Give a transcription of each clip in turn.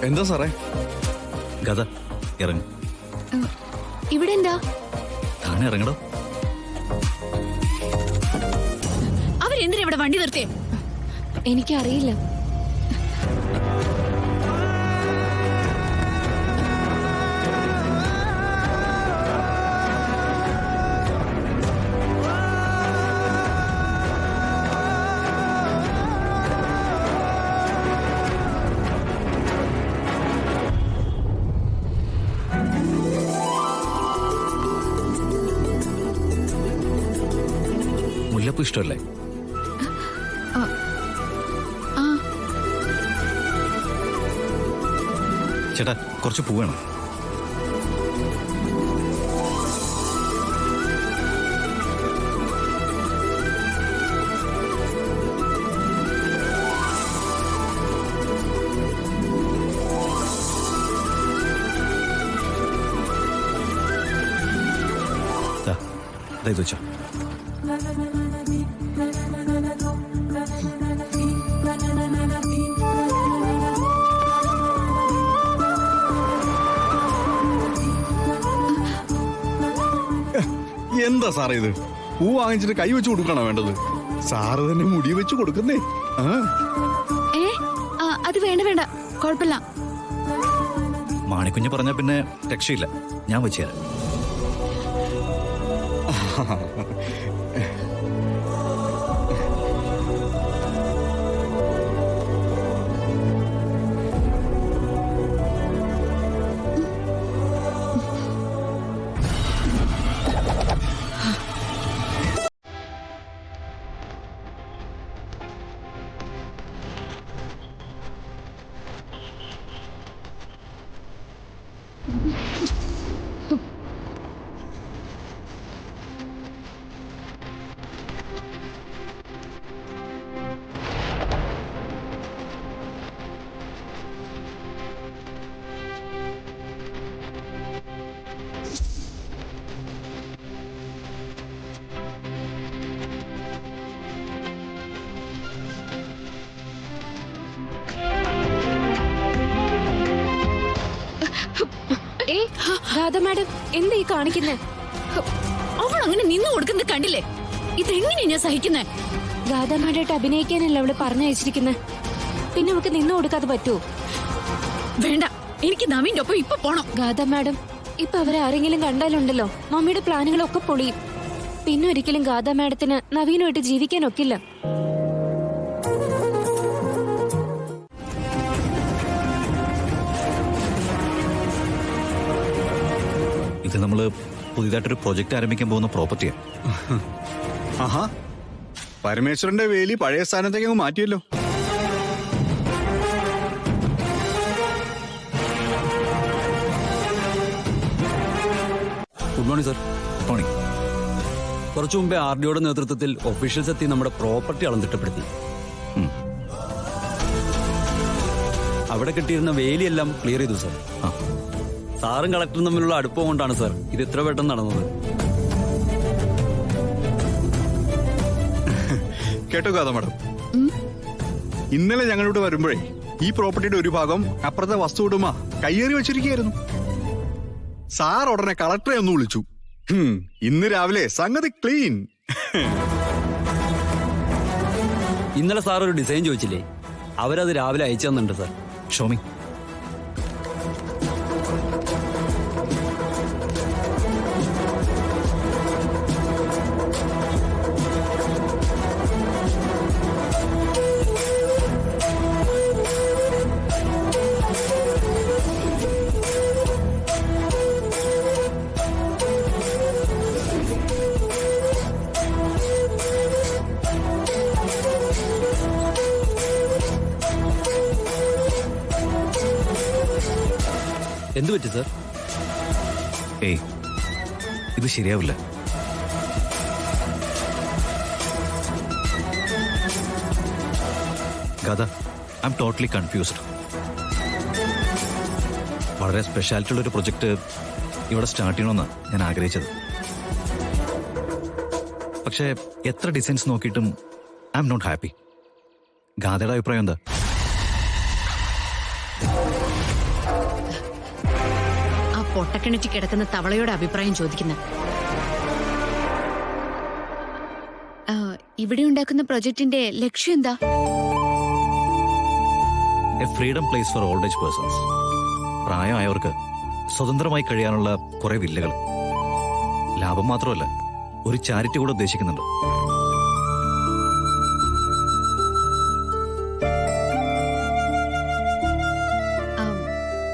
എന്താ സാറേ? ഗത ഇറങ്ങ. ഇവിടെ എന്താ? താനെ ഇറങ്ങടോ. അവരെന്തിനാ ഇവിടെ വണ്ടി നിർത്തിയേ? എനിക്കറിയില്ല. മുല്ലപ്പൂ ഇഷ്ടമല്ലേ? ചേട്ടാ കുറച്ച് പൂ വേണം. ഇത് വെച്ചോ. എന്താ സാറേ ഇത്? പൂ വാങ്ങിച്ചിട്ട് കൈ വെച്ച് കൊടുക്കണോ വേണ്ടത്? സാറ് തന്നെ മുടി വെച്ച് കൊടുക്കുന്നേ. അത് വേണ്ട വേണ്ട, കുഴപ്പമില്ല. മാണിക്കുഞ്ഞ് പറഞ്ഞ പിന്നെ രക്ഷയില്ല, ഞാൻ വെച്ചു തരാം. രാധ മാഡം എന്താ ഈ കാണിക്കുന്നേ? അവൾ അങ്ങനെ നിന്നു കൊടുക്കുന്നത് കണ്ടില്ലേ? ഇതെങ്ങനെയാ ഞാൻ സഹിക്കുന്നേ? രാധ മാഡായിട്ട് അഭിനയിക്കാനല്ല അവള് പറഞ്ഞയച്ചിരിക്കുന്നത്. പിന്നെ നമുക്ക് നിന്നു കൊടുക്കാതെ പറ്റുമോ? വേണ്ട, എനിക്ക് നവീന്റെ ഒപ്പം ഇപ്പൊ പോണം. രാധ മാഡം, ഇപ്പൊ അവരെ ആരെങ്കിലും കണ്ടാലുണ്ടല്ലോ മമ്മിയുടെ പ്ലാനുകളൊക്കെ പൊളിയും. പിന്നെ ഒരിക്കലും ഗാഥ മാഡത്തിന് നവീനുമായിട്ട് ജീവിക്കാനൊക്കില്ല. ഇത് നമ്മള് പുതിയതായിട്ടൊരു പ്രൊജക്ട് ആരംഭിക്കാൻ പോകുന്ന പ്രോപ്പർട്ടിയാ. ആഹാ, പരമേശ്വരന്റെ വേലി പഴയ സ്ഥാനത്തേക്ക് അങ്ങ് മാറ്റിയല്ലോ. Good morning sir. മോർണിംഗ്. കുറച്ചു മുമ്പേ RDOയുടെ നേതൃത്വത്തിൽ ഒഫീഷ്യൽസ് എത്തി നമ്മുടെ പ്രോപ്പർട്ടി അളന്ന് തിട്ടപ്പെടുത്തി. അവിടെ കിട്ടിയിരുന്ന വേലിയെല്ലാം ക്ലിയർ ചെയ്തു സർ. സാറും കളക്ടറും തമ്മിലുള്ള അടുപ്പം കൊണ്ടാണ് സർ ഇത് ഇത്ര പെട്ടെന്ന് നടന്നത്. കേട്ടോ ഗാഥ മാഡം, ഇന്നലെ ഞങ്ങളിവിടെ വരുമ്പോഴേ ഈ പ്രോപ്പർട്ടിയുടെ ഒരു ഭാഗം അപ്പുറത്തെ വസ്തു ഉടമ കയ്യേറി വെച്ചിരിക്കുകയായിരുന്നു. സാർ ഉടനെ കളക്ടറെ ഒന്ന് വിളിച്ചു. ഇന്ന് രാവിലെ സംഗതി ക്ലീൻ. ഇന്നലെ സാർ ഒരു ഡിസൈൻ ചോദിച്ചില്ലേ, അവരത് രാവിലെ അയച്ചു തന്നിട്ടുണ്ട് സർ. ഷോമി, എന്ത് പറ്റി സർ? ഏയ്, ഇത് ശരിയാവില്ല. ഗാഥ, ഐ എം ടോട്ടലി കൺഫ്യൂസ്ഡ്. വളരെ സ്പെഷ്യാലിറ്റി ഉള്ളൊരു പ്രൊജക്ട് ഇവിടെ സ്റ്റാർട്ട് ചെയ്യണമെന്ന് ഞാൻ ആഗ്രഹിച്ചത്. പക്ഷേ എത്ര ഡിസൈൻസ് നോക്കിയിട്ടും ഐ എം നോട്ട് ഹാപ്പി. ഗാഥയുടെ അഭിപ്രായം എന്താ? പൊട്ടക്കിണറ്റി കിടക്കുന്ന തവളയുടെ അഭിപ്രായം ചോദിക്കുന്നത്? ഇവിടെ ഉണ്ടാക്കുന്ന പ്രൊജക്ടിന്റെ ലക്ഷ്യം എന്താ? A freedom place for old age persons. പ്രായമായവർക്ക് സ്വതന്ത്രമായി കഴിയാനുള്ള കുറെ വില്ലകൾ. ലാഭം മാത്രമല്ല, ഒരു ചാരിറ്റി കൂടെ ഉദ്ദേശിക്കുന്നുണ്ട്.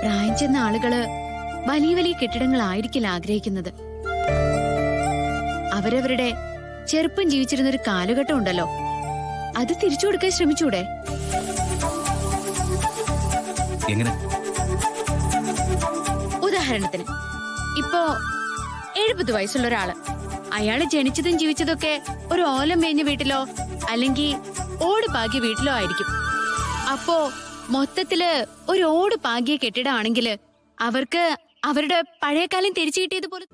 പ്രായം ചെന്ന ആളുകള് വലിയ വലിയ കെട്ടിടങ്ങളായിരിക്കില്ല ആഗ്രഹിക്കുന്നത്. അവരവരുടെ ചെറുപ്പം ജീവിച്ചിരുന്ന ഒരു കാലഘട്ടം ഉണ്ടല്ലോ, അത് തിരിച്ചു കൊടുക്കാൻ ശ്രമിച്ചൂടെ? എങ്ങനെ? ഉദാഹരണത്തിന് ഇപ്പോ 70 വയസ്സുള്ള ഒരാള്, അയാള് ജനിച്ചതും ജീവിച്ചതൊക്കെ ഒരു ഓലം മേഞ്ഞ വീട്ടിലോ അല്ലെങ്കിൽ ഓട് പാകിയ വീട്ടിലോ ആയിരിക്കും. അപ്പോ മൊത്തത്തില് ഒരു ഓട് പാകിയ കെട്ടിടമാണെങ്കില് അവർക്ക് അവരുടെ പഴയകാലം തിരിച്ചു കിട്ടിയതുപോലെ